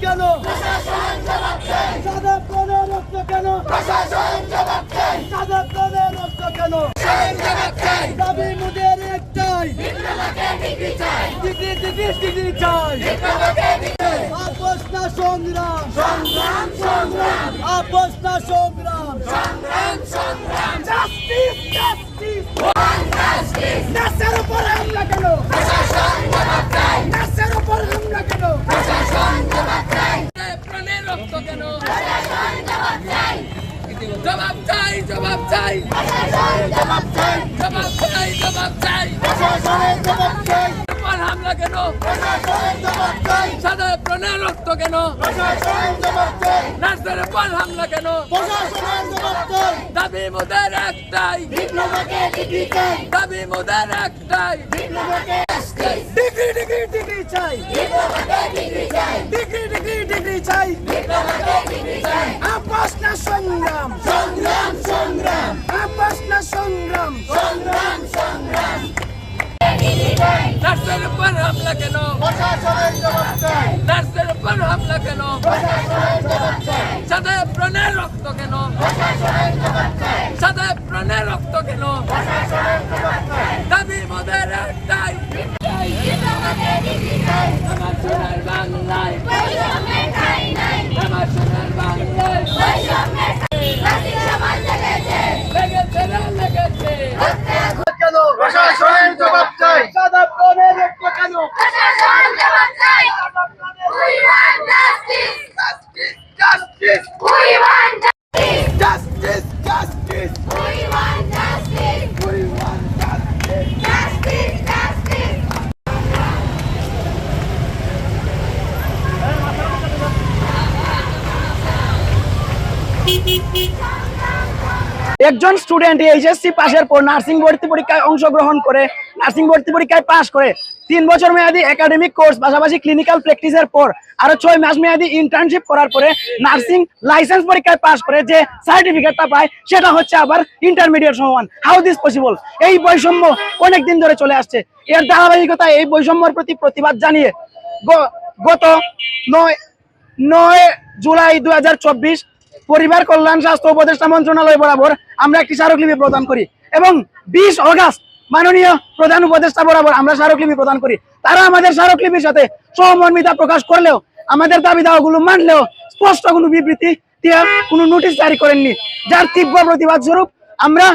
কেন? সাদা প্রাণের রক্ত কেন? সাদা প্রাণের রক্ত কেন? দাবি মোদের একটাই, ডিগ্রি চাই। আপোষ না সংগ্রাম, আপোষ না সংগ্রাম। দেশের উপর হামলা কেন? দেশের উপর হামলা কেন? প্রাণের রক্ত কেন? জবাব চাই, জবাব চাই, জবাব চাই, জবাব চাই। হামলা কেন? সাদা প্রাণের রক্ত কেন? নার্সের উপর হামলা কেন? দাবি মোদের একটাই, দাবি মোদের একটাই। ডিগ্রি চাই, ডিগ্রি চাই। আপোষ না সংগ্রাম, আপোষ না সংগ্রাম। নার্সের উপর হামলা কেন? নার্সের উপর হামলা কেন? সাদা প্রাণের রক্ত কেন? সাদা প্রাণের রক্ত কেন? দাবি মোদের একটাই, আমার সোনার বাংলায়, আমার সোনার বাংলায় লেগেছে না লেগেছে। কেন? প্রশাসনের জবাব চাই। সাদা প্রাণের রক্ত কেন? একজন স্টুডেন্ট এইচএসসি পাশের পর নার্সিং ভর্তি পরীক্ষায় অংশগ্রহণ করে নার্সিং ভর্তি পরীক্ষায় পাশ করে 3 বছর মেয়াদী একাডেমিক কোর্স পাশাপাশি ক্লিনিক্যাল প্র্যাকটিসের পর আরো 6 মাস মেয়াদী ইন্টার্নশিপ করার পরে নার্সিং লাইসেন্স পরীক্ষায় পাশ করে যে সার্টিফিকেটটা পায় সেটা হচ্ছে আবার ইন্টারমিডিয়েট সমান। How this possible? এই বৈষম্য অনেক দিন ধরে চলে আসছে। এর ধারাবাহিকতায় এই বৈষম্যের প্রতি প্রতিবাদ জানিয়ে গত 9 জুলাই 2024 পরিবার কল্যাণ স্বাস্থ্য উপদেষ্টা মন্ত্রণালয় বরাবর আমরা একটি স্মারকলিপি প্রদান করি এবং 20 অগাস্ট মাননীয় প্রধান উপদেষ্টা বরাবর আমরা স্মারকলিপি প্রদান করি। তারা আমাদের স্মারকলিপির সাথে সহমর্মিতা প্রকাশ করলেও আমাদের দাবি দাওয়াগুলো মানলেও স্পষ্ট কোনো বিবৃতি দিয়ে কোনো নোটিশ জারি করেননি, যার তীব্র প্রতিবাদ স্বরূপ আমরা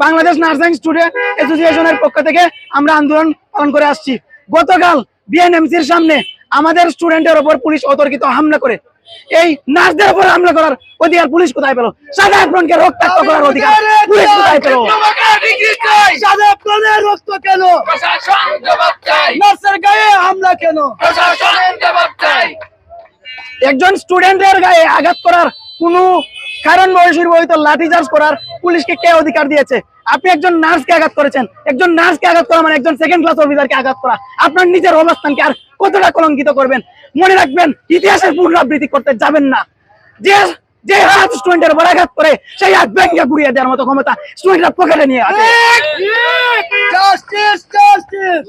বাংলাদেশ নার্সিং স্টুডেন্ট অ্যাসোসিয়েশনের পক্ষ থেকে আমরা আন্দোলন পালন করে আসছি। গতকাল বিএনএমসির সামনে আমাদের স্টুডেন্টের ওপর পুলিশ অতর্কিত হামলা করে এই নার্সদের উপর হামলা করার অধিকার পুলিশ কোথায় পেল? সাদা প্রাণকে রক্তাক্ত করার অধিকার পুলিশ কোথায় পেল? সাদা প্রাণের রক্ত কেন? নার্সের গায়ে হামলা কেন? একজন স্টুডেন্টের গায়ে আঘাত করার কোনো কারণ বহির্ভূত লাঠিচার্জ করার পুলিশকে কে অধিকার দিয়েছে? আপনি একজন নার্সকে আঘাত করেছেন। একজন নার্সকে আঘাত করা মানে একজন সেকেন্ড ক্লাস অফিসারকে আঘাত করা। আপনার নিজের অবস্থানকে আর কতটা কলঙ্কিত করবেন? মনে রাখবেন, ইতিহাসের পুনরাবৃত্তি করতে যাবেন না। যে হাত স্টুডেন্টের উপর আঘাত করে সেই হাত ব্যাংকে ঘুরিয়ে দেওয়ার মতো ক্ষমতা স্টুডেন্টরা পকেটে নিয়ে আছে। Justice, justice,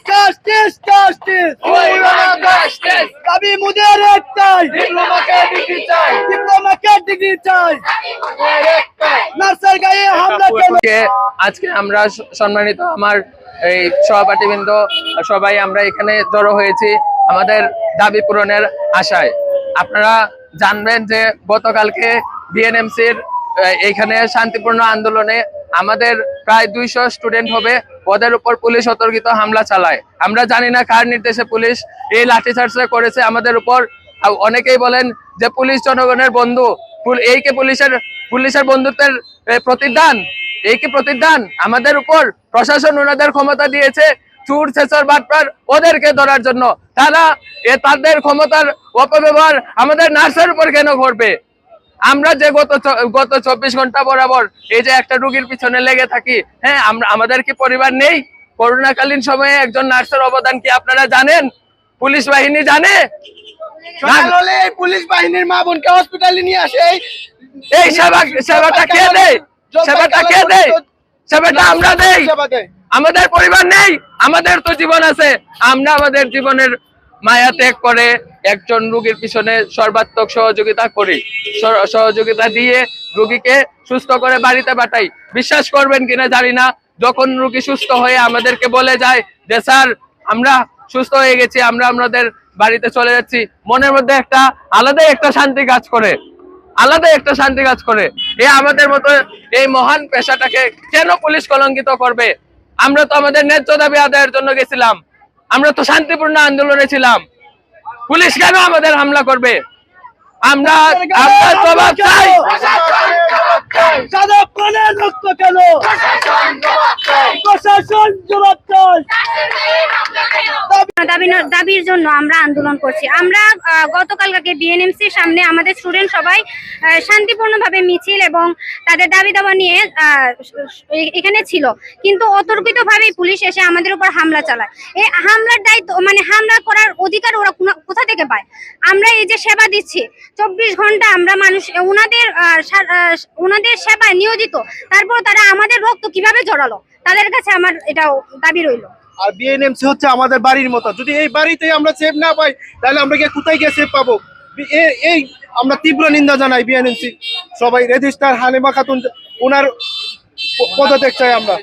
justice, justice. দাবি মোদের একটাই, ডিপ্লোমাকে ডিগ্রি চাই। নার্সের গায়ে হামলা কেন? আজকে আমরা সম্মানিত আমার এই সহপাঠীবৃন্দ সবাই আমরা এখানে জড়ো হয়েছি আমাদের দাবি পূরণের আশায়। আপনারা জানবেন যে গতকালকে বিএনএমসির এইখানে শান্তিপূর্ণ আন্দোলনে আমাদের প্রায় 200 স্টুডেন্ট হবে, ওদের উপর পুলিশ অতর্কিত হামলা চালায়। আমরা জানি না কার নির্দেশে পুলিশ এই লাঠিচার্জ করেছে আমাদের উপর। অনেকেই বলেন যে পুলিশ জনগণের বন্ধু, এই কি পুলিশের বন্ধুত্বের প্রতিদান? এই কি প্রতিদান আমাদের উপর? প্রশাসন ওনাদের ক্ষমতা দিয়েছে চুর ছেচর বাটপার ওদেরকে ধরার জন্য। তারা তাদের ক্ষমতার অপব্যবহার আমাদের নার্সের উপর কেন করবে? আমরা যে গত 24 ঘন্টা বরাবর এই যে একটা রোগীর পিছনে লেগে থাকি, হ্যাঁ, আমাদের কি পরিবার নেই? করোনাকালীন সময়ে একজন নার্সের অবদান কি আপনারা জানেন? পুলিশ বাহিনী জানে? পুলিশ বাহিনীর মা বোনকে হসপিটালে নিয়ে আসে। এই সেবাটা কে দেয়? সেবাটা কে দেয়? সেবাটা আমরা দেই। আমাদের পরিবার নেই, আমাদের তো জীবন আছে। আমরা আমাদের জীবনের মায়া ত্যাগ করে একজন রোগীর পিছনে সর্বাত্মক সহযোগিতা করি, সহযোগিতা দিয়ে রোগীকে সুস্থ করে বাড়িতে পাঠাই। বিশ্বাস করবেন কিনা জানি না, যখন রোগী সুস্থ হয়ে আমাদেরকে বলে যায় যে স্যার আমরা সুস্থ হয়ে গেছি, আমরা আমাদের বাড়িতে চলে যাচ্ছি, মনের মধ্যে একটা আলাদাই একটা শান্তি কাজ করে, আলাদা একটা শান্তি কাজ করে। আমাদের মতো এই মহান পেশাটাকে কেন পুলিশ কলঙ্কিত করবে? আমরা তো আমাদের ন্যায্য দাবি আদায়ের জন্য গেছিলাম, আমরা তো শান্তিপূর্ণ আন্দোলনে ছিলাম, পুলিশ কেন আমাদের হামলা করবে? আমরা জবাব চাই। সাদা প্রাণের রক্ত কেন? প্রশাসন জবাব চাই। দাবির জন্য আমরা আন্দোলন করছি। আমরা গতকালকে বিএনএমসির সামনে আমাদের স্টুডেন্ট সবাই শান্তিপূর্ণভাবে মিছিল এবং তাদের দাবি দাবা নিয়ে এখানে ছিল, কিন্তু অতর্কিতভাবেই পুলিশ এসে আমাদের উপর হামলা চালায়। এই হামলার দায়িত্ব মানে হামলা করার অধিকার ওরা কোথা থেকে পায়? আমরা এই যে সেবা দিচ্ছি 24 ঘন্টা, আমরা মানুষ ওনাদের সেবায় নিয়োজিত, তারপর তারা আমাদের রক্ত কিভাবে জড়ালো? তাদের কাছে আমার এটাও দাবি রইল। আর বিএনএমসি হচ্ছে আমাদের বাড়ির মতো, যদি এই বাড়িতে আমরা সেফ না পাই তাহলে আমরা কোথায় গিয়ে সেফ পাবো? এই আমরা তীব্র নিন্দা জানাই বিএনএমসি সবাই। রেজিস্ট্রার হালিমা খাতুন ওনার পদত্যাগ চাই আমরা।